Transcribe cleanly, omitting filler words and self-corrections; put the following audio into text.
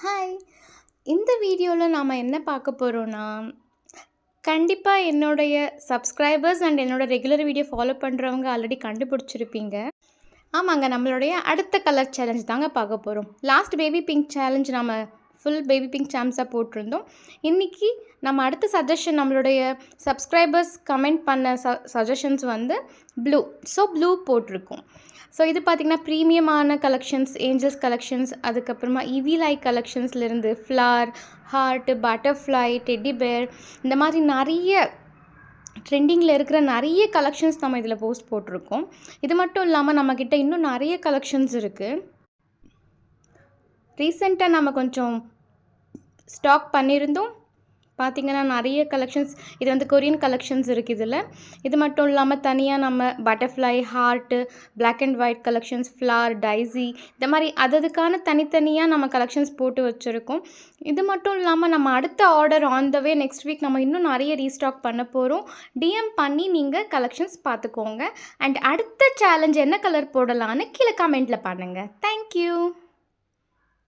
Hi! இந்த வீடியோவில் நாம் என்ன பார்க்க போகிறோன்னா, கண்டிப்பாக என்னுடைய சப்ஸ்கிரைபர்ஸ் அண்ட் என்னோட ரெகுலர் வீடியோ ஃபாலோ பண்ணுறவங்க ஆல்ரெடி கண்டுபிடிச்சிருப்பீங்க. ஆமாங்க, நம்மளுடைய அடுத்த கலர் சேலஞ்ச் தாங்க பார்க்க போகிறோம். லாஸ்ட் பேபி பிங்க் சேலஞ்ச் நம்ம ஃபுல் பேபி பிங்க் சாம்ஸாக போட்டிருந்தோம். இன்றைக்கி நம்ம அடுத்த சஜஷன் நம்மளுடைய சப்ஸ்கிரைபர்ஸ் கமெண்ட் பண்ண சஜஷன்ஸ் வந்து ப்ளூ. ஸோ ப்ளூ போட்டிருக்கோம். ஸோ இது பார்த்திங்கன்னா ப்ரீமியமான கலெக்ஷன்ஸ், ஏஞ்சல்ஸ் கலெக்ஷன்ஸ், அதுக்கப்புறமா இவி கலெக்ஷன்ஸ்லேருந்து ஃப்ளார், ஹார்ட்டு, பட்டர்ஃப்ளை, டெட்டி பேர், இந்த மாதிரி நிறைய ட்ரெண்டிங்கில் இருக்கிற நிறைய கலெக்ஷன்ஸ் நம்ம இதில் போஸ்ட் போட்டிருக்கோம். இது மட்டும் இல்லாமல் நம்மக்கிட்ட இன்னும் நிறைய கலெக்ஷன்ஸ் இருக்குது. ரீசெண்டாக நம்ம கொஞ்சம் ஸ்டாக் பண்ணியிருந்தோம். பார்த்திங்கன்னா நிறைய கலெக்ஷன்ஸ், இது வந்து கொரியன் கலெக்ஷன்ஸ் இருக்குது இதில். இது மட்டும் இல்லாமல் தனியாக நம்ம butterfly, heart, black and white collections, flower, daisy, இந்த மாதிரி அதுக்கான தனித்தனியாக நம்ம கலெக்ஷன்ஸ் போட்டு வச்சுருக்கோம். இது மட்டும் இல்லாமல் நம்ம அடுத்த order on the way next week நம்ம இன்னும் நிறைய ரீஸ்டாக் பண்ண போகிறோம். டிஎம் பண்ணி நீங்கள் கலெக்ஷன்ஸ் பார்த்துக்கோங்க. அண்ட் அடுத்த சேலஞ்ச் என்ன கலர் போடலான்னு கீழே கமெண்ட்டில் பண்ணுங்கள். தேங்க்யூ.